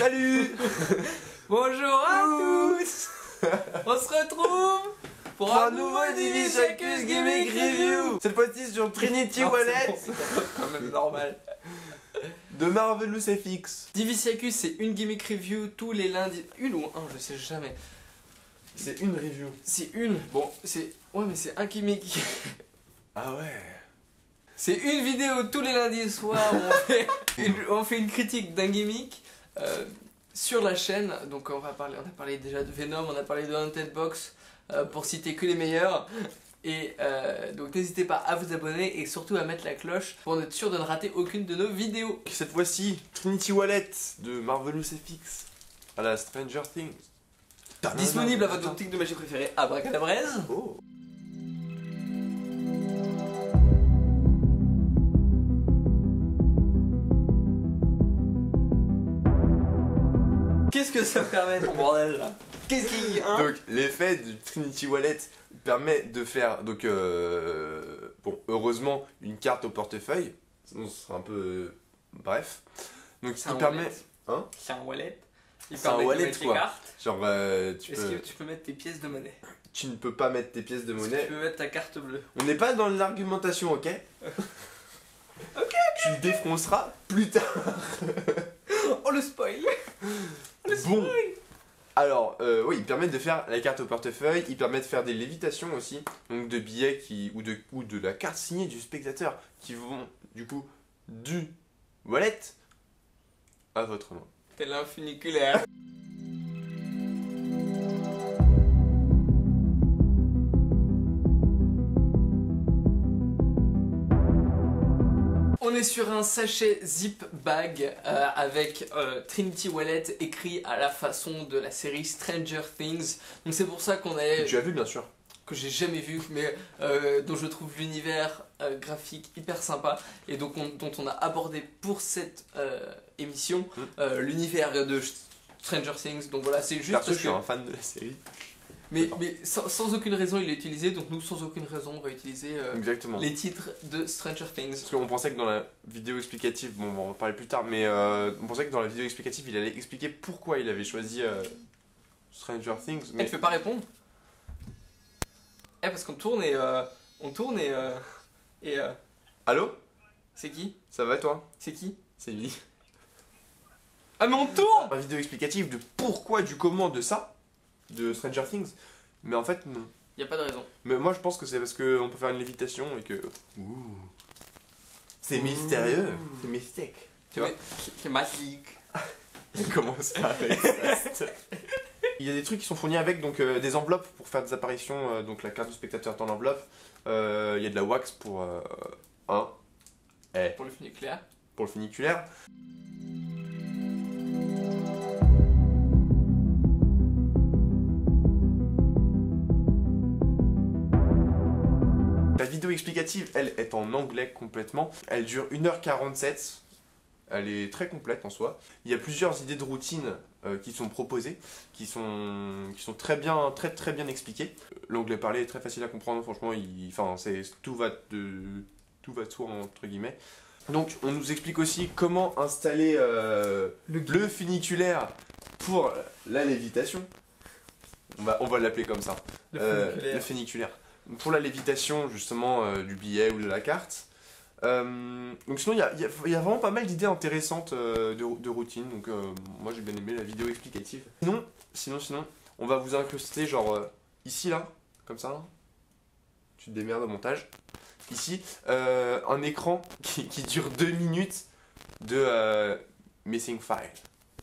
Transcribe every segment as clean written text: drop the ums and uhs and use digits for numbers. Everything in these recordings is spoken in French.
Salut. Bonjour à tous. On se retrouve pour un nouveau Divisacus Gimmick Review. Cette fois-ci sur Trinity Wallet. C'est quand même normal. De Marvelous FX. Divisacus, c'est une gimmick review tous les lundis. Une ou un, je sais jamais. C'est une review. C'est une. Bon, c'est. Ouais, mais c'est un gimmick. Ah ouais. C'est une vidéo tous les lundis soirs où on fait une critique d'un gimmick sur la chaîne. Donc on a parlé déjà de Venom, on a parlé de Haunted Box, pour citer que les meilleurs. Et donc n'hésitez pas à vous abonner et surtout à mettre la cloche pour être sûr de ne rater aucune de nos vidéos. Cette fois-ci, Trinity Wallet de Marvelous FX à la Stranger Things. Disponible à votre boutique de magie préférée, Abracadabraise. Oh. Qu'est-ce que ça permet ton bordel là? Qu'est-ce qui... Hein? Donc l'effet du Trinity Wallet permet de faire, donc bon, heureusement une carte au portefeuille, sinon ce serait un peu bref. Donc il permet... Hein? C'est un wallet. Il C'est un permet de wallet mettre tes quoi. cartes. Genre Est-ce que tu peux mettre tes pièces de monnaie? tu ne peux pas mettre tes pièces de Est-ce que monnaie. tu peux mettre ta carte bleue? On n'est pas dans l'argumentation, ok? Ok. Tu le défonceras plus tard. Oh le spoil. Bon. Alors, oui, il permet de faire la carte au portefeuille, il permet de faire des lévitations aussi, donc de billets ou de la carte signée du spectateur qui vont du coup du wallet à votre main. T'es l'infuniculaire. On est sur un sachet zip bag avec Trinity Wallet écrit à la façon de la série Stranger Things. Donc c'est pour ça qu'on est... Tu as vu bien sûr. Que j'ai jamais vu, mais dont je trouve l'univers graphique hyper sympa et donc dont on a abordé pour cette émission l'univers de Stranger Things. Donc voilà, c'est juste Perso, parce je suis que... un fan de la série. Mais sans aucune raison il est utilisé, donc nous sans aucune raison on va utiliser Exactement. les titres de Stranger Things. Parce qu'on pensait que dans la vidéo explicative, bon on va en parler plus tard, mais on pensait que dans la vidéo explicative il allait expliquer pourquoi il avait choisi Stranger Things. Mais Mais tu fais pas répondre? Parce qu'on tourne et... allô? C'est qui? Ça va toi? C'est qui? C'est lui. Ah mais on tourne! La vidéo explicative de pourquoi, du comment de ça, de Stranger Things, mais en fait non. Y a pas de raison. Mais moi je pense que c'est parce qu'on peut faire une lévitation et que... Ouh. C'est mystérieux. C'est mystique. Tu vois? C'est magique. Comment ça avec ça? Il y a des trucs qui sont fournis avec, donc des enveloppes pour faire des apparitions, donc la carte du spectateur dans l'enveloppe. Il y a de la wax pour Pour le funiculaire. pour le funiculaire. La vidéo explicative, elle, est en anglais complètement. Elle dure 1h47. Elle est très complète en soi. Il y a plusieurs idées de routine qui sont proposées, qui sont très bien expliquées. L'anglais parlé est très facile à comprendre, franchement, tout va de soi entre guillemets. Donc on nous explique aussi comment installer le funiculaire pour la lévitation. On va l'appeler comme ça. Le funiculaire. Pour la lévitation justement du billet ou de la carte. Donc sinon il y a vraiment pas mal d'idées intéressantes de routine, donc moi j'ai bien aimé la vidéo explicative. Sinon on va vous incruster genre ici là, comme ça, hein. Tu te démerdes au montage. Ici, un écran qui dure 2 minutes de Missing File.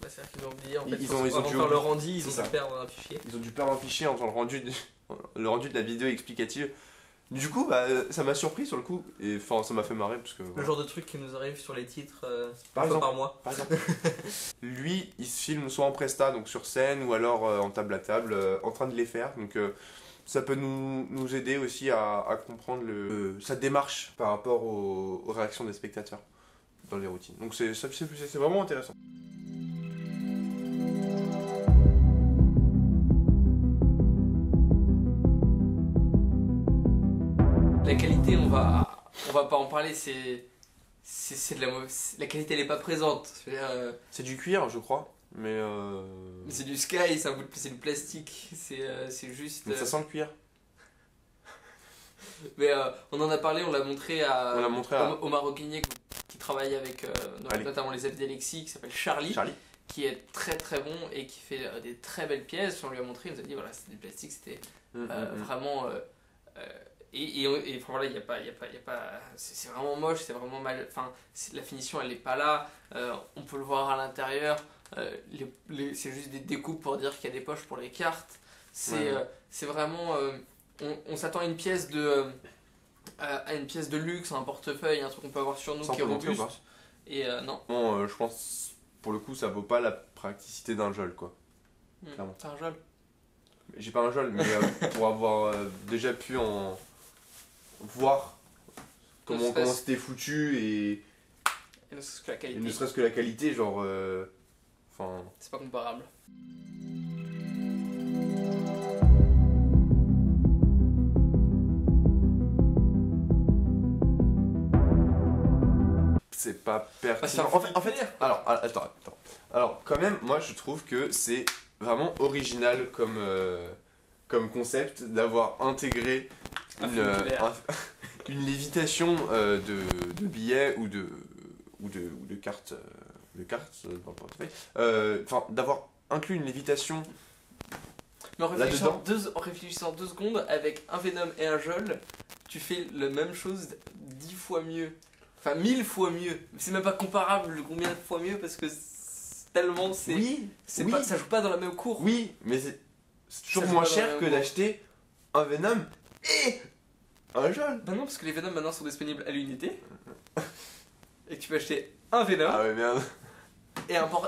Bah, c'est-à-dire qu'ils ont oublié en fait, Ils ont dû faire le rendu, ils c'est ont ça. dû perdre un fichier. Ils ont dû perdre un fichier entre le rendu de la vidéo explicative. Du coup, bah, ça m'a surpris sur le coup, et enfin ça m'a fait marrer parce que... Le voilà. genre de truc qui nous arrive sur les titres Par exemple. par mois. Par exemple. Lui, il se filme soit en presta, donc sur scène, ou alors en table à table, en train de les faire. Donc ça peut nous aider aussi à comprendre sa démarche par rapport aux réactions des spectateurs dans les routines. Donc c'est vraiment intéressant. La qualité, on va pas en parler, c'est de la mauvaise. La qualité elle est pas présente. C'est du cuir, je crois. Mais Mais c'est du Sky, c'est du plastique, c'est juste... ça sent le cuir. Mais on en a parlé, on l'a montré On l'a montré à... au Maroquinier qui travaille avec notamment les FD Lexi, qui s'appelle Charlie, qui est très très bon et qui fait des très belles pièces. On lui a montré, il nous a dit voilà, c'était du plastique, c'était vraiment... et enfin, voilà, il y a pas, c'est vraiment moche, c'est vraiment mal, enfin, la finition elle est pas là, on peut le voir à l'intérieur, c'est juste des découpes pour dire qu'il y a des poches pour les cartes, c'est vraiment, on s'attend à une pièce de luxe, un portefeuille, un truc qu'on peut avoir sur nous qui est robuste, et non. Bon, je pense, pour le coup, ça vaut pas la praticité d'un Jol, quoi. Clairement. T'as un Jol? J'ai pas un Jol, mais pour avoir déjà pu en voir comment c'était foutu et ne serait-ce que la qualité. Et ne serait-ce que la qualité, genre... Enfin... c'est pas comparable. C'est pas pertinent. En fait, alors, attends. Alors, quand même, moi je trouve que c'est vraiment original comme concept d'avoir intégré une lévitation de billets ou de cartes dans le portefeuille. Enfin, d'avoir inclus une lévitation. Mais en réfléchissant 2 secondes, avec un Venom et un Jol, tu fais la même chose 10 fois mieux. Enfin, 1000 fois mieux. C'est même pas comparable combien de fois mieux parce que tellement c'est. Oui, pas, ça joue pas dans la même cour. Oui, mais c'est toujours moins cher que d'acheter un Venom et un Jol. Bah non, parce que les Venom maintenant sont disponibles à l'unité. Et que tu peux acheter un Venom. Ah ouais, merde.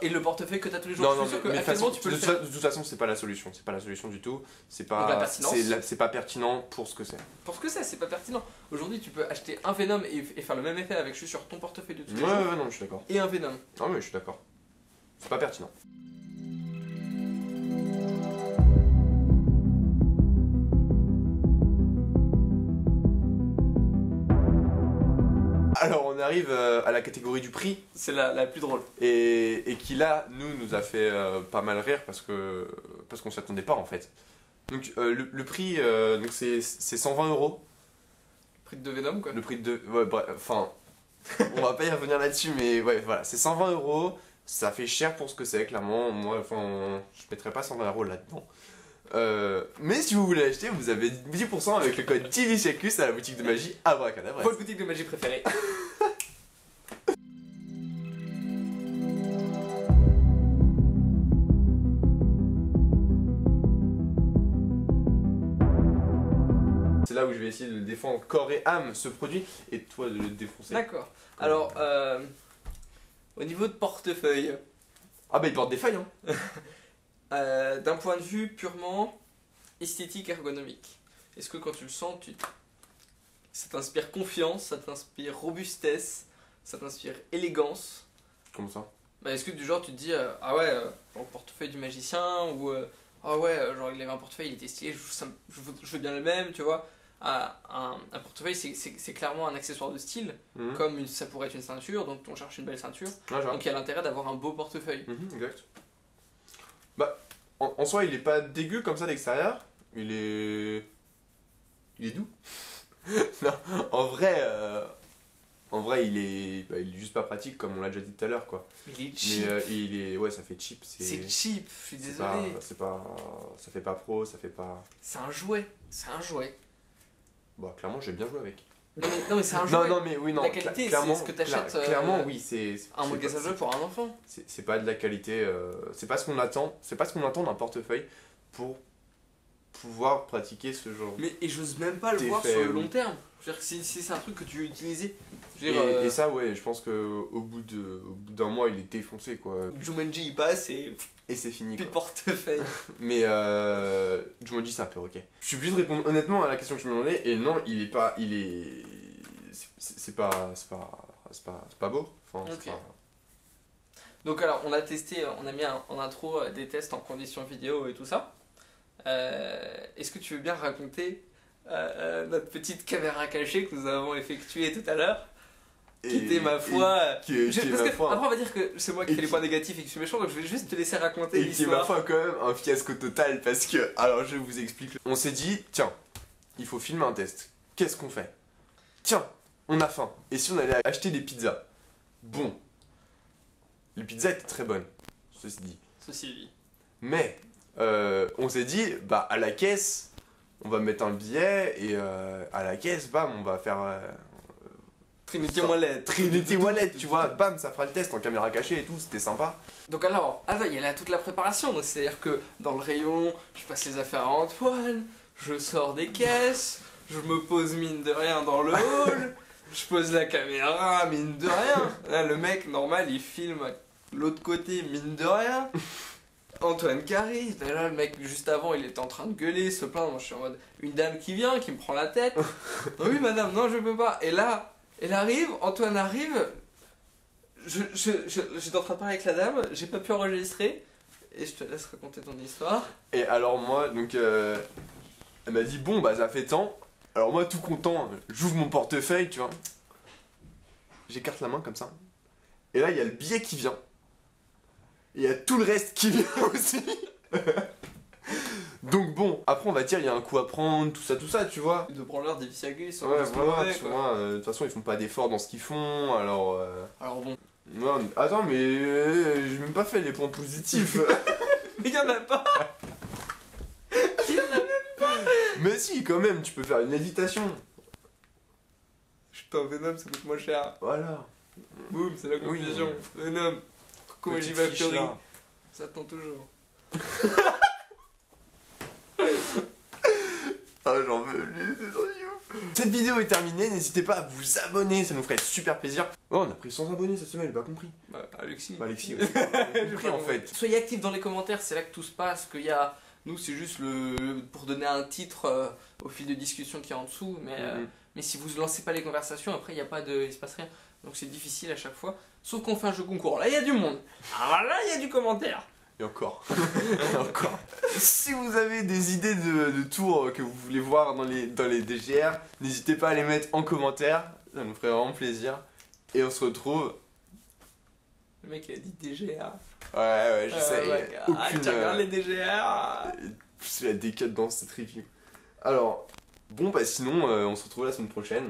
Et le portefeuille que t'as tous les jours. Non, je suis sûr que mais actuellement tu peux le faire. de toute façon, c'est pas la solution. C'est pas la solution du tout. C'est pas pertinent pour ce que c'est. Pour ce que c'est pas pertinent. Aujourd'hui, tu peux acheter un Venom et faire le même effet avec juste sur ton portefeuille de tous les jours. Ouais, non, je suis d'accord. Et un Venom. Ah, mais je suis d'accord. C'est pas pertinent. Alors on arrive à la catégorie du prix. C'est la plus drôle. Et qui là, nous a fait pas mal rire parce qu'on s'y attendait pas en fait. Donc le prix, donc c'est 120 €. Le prix de 2 Venom quoi. Le prix de 2... Ouais, bref, enfin... on va pas y revenir là-dessus, mais ouais, voilà, c'est 120 €. Ça fait cher pour ce que c'est, clairement. Moi, enfin, je mettrais pas 120 € là-dedans. Mais si vous voulez acheter, vous avez 10% avec le code TVCHACUS à la boutique de magie Abracadabra. Votre boutique de magie préférée. C'est là où je vais essayer de défendre corps et âme ce produit et toi de le défoncer. D'accord. Alors, au niveau de portefeuille. Ah bah il porte des feuilles hein. D'un point de vue purement esthétique ergonomique, est-ce que quand tu le sens, ça t'inspire confiance, ça t'inspire robustesse, ça t'inspire élégance? Comment ça? Bah, est-ce que du genre tu te dis ah ouais, genre le portefeuille du magicien, ou ah ouais, genre il avait un portefeuille, il était stylé, je veux bien le même, tu vois? Un portefeuille c'est clairement un accessoire de style, comme ça pourrait être une ceinture, donc on cherche une belle ceinture, donc il y a l'intérêt d'avoir un beau portefeuille. Exact. Bah, en soi il est pas dégueu comme ça d'extérieur, il est doux. Non, en vrai il est juste pas pratique comme on l'a déjà dit tout à l'heure quoi. Il est cheap. Mais ouais, ça fait cheap. C'est cheap, je suis désolé. Ça fait pas pro, ça fait pas... C'est un jouet, Bah clairement j'ai bien joué avec. Non mais c'est un jouet. Non mais oui non. La qualité c'est ce que t'achètes. Clairement oui c'est... Un magasin de jeu pour un enfant. C'est pas de la qualité, c'est pas ce qu'on attend d'un portefeuille pour pouvoir pratiquer ce genre. Et j'ose même pas le voir sur le long terme. Je veux dire, si c'est un truc que tu veux utiliser. Et ça ouais, je pense que au bout d'un mois il est défoncé quoi. Jumanji il passe et c'est fini. Plus de portefeuille. Mais Jumanji c'est un peu ok. Je suis obligé de répondre honnêtement à la question que tu me demandais et non il est pas c'est pas beau. Enfin, okay. Donc alors on a testé, on a mis en intro des tests en conditions vidéo et tout ça. Est-ce que tu veux bien raconter notre petite caméra cachée que nous avons effectuée tout à l'heure? Qui était ma foi. Parce que après, on va dire que c'est moi qui fais les points négatifs et que je suis méchant, donc je vais juste te laisser raconter l'histoire. Et qui est ma foi quand même un fiasco total parce que, alors je vous explique. On s'est dit, tiens, il faut filmer un test. Qu'est-ce qu'on fait? Tiens, on a faim. Et si on allait acheter des pizzas? Bon, les pizzas étaient très bonnes, ceci dit. Ceci dit. Mais, on s'est dit, bah à la caisse, on va mettre un billet et à la caisse, bam, on va faire... Trinity Wallet. Trinity Wallet, tu vois, bam, ça fera le test en caméra cachée et tout, c'était sympa. Donc alors, il y a là toute la préparation, donc c'est-à-dire que dans le rayon, je passe les affaires à Antoine, je sors des caisses, je me pose mine de rien dans le hall, je pose la caméra mine de rien. Là, le mec, normal, il filme l'autre côté mine de rien. Antoine qui arrive, et là le mec juste avant il était en train de gueuler, se plaindre, moi je suis en mode une dame qui vient, qui me prend la tête. Non, oui madame, non je peux pas. Et là, elle arrive, Antoine arrive, j'étais en train de parler avec la dame, j'ai pas pu enregistrer, et je te laisse raconter ton histoire. Et alors moi, donc elle m'a dit bon bah ça fait tant, alors moi tout content, j'ouvre mon portefeuille, tu vois, j'écarte la main comme ça, et là il y a le billet qui vient. Et il y a tout le reste qui vient aussi. Donc bon, après on va dire il y a un coup à prendre, tout ça, tu vois. De prendre l'heure des Visagus, ils sont Ouais, juste voilà, mauvais, tu quoi. vois, de toute façon ils font pas d'efforts dans ce qu'ils font, alors... Alors bon. Non, attends, mais j'ai même pas fait les points positifs. Mais y'en a pas. Y'en a même pas. Mais si, quand même, tu peux faire une méditation. Putain, Venom ça coûte moins cher. Voilà. Boum, c'est la conclusion. Oui. Venom. Coucou Petite Magic fiche, Factory. là. Ça attend toujours. Ah, j'en veux plus, c'est trop chou. Cette vidéo est terminée, n'hésitez pas à vous abonner, ça nous ferait super plaisir. Oh, on a pris 100 abonnés cette semaine, j'ai pas compris. Bah, Alexis. Bah, Alexis, aussi. J'ai compris en fait. Soyez actifs dans les commentaires, c'est là que tout se passe, qu'il y a... Nous, c'est juste pour donner un titre au fil de discussion qui est en dessous, mais si vous ne lancez pas les conversations, après, il se passe rien. Donc c'est difficile à chaque fois. Sauf qu'on fait un jeu concours. Là, il y a du monde. Alors là, il y a du commentaire. Et encore. Et encore. Si vous avez des idées de tours que vous voulez voir dans les DGR, n'hésitez pas à les mettre en commentaire. Ça nous ferait vraiment plaisir. Et on se retrouve... Le mec, il a dit DGR. Ouais, je sais. Aucune... tu regardes les DGR. C'est la décade dans cette review. Alors, bon, bah sinon, on se retrouve la semaine prochaine.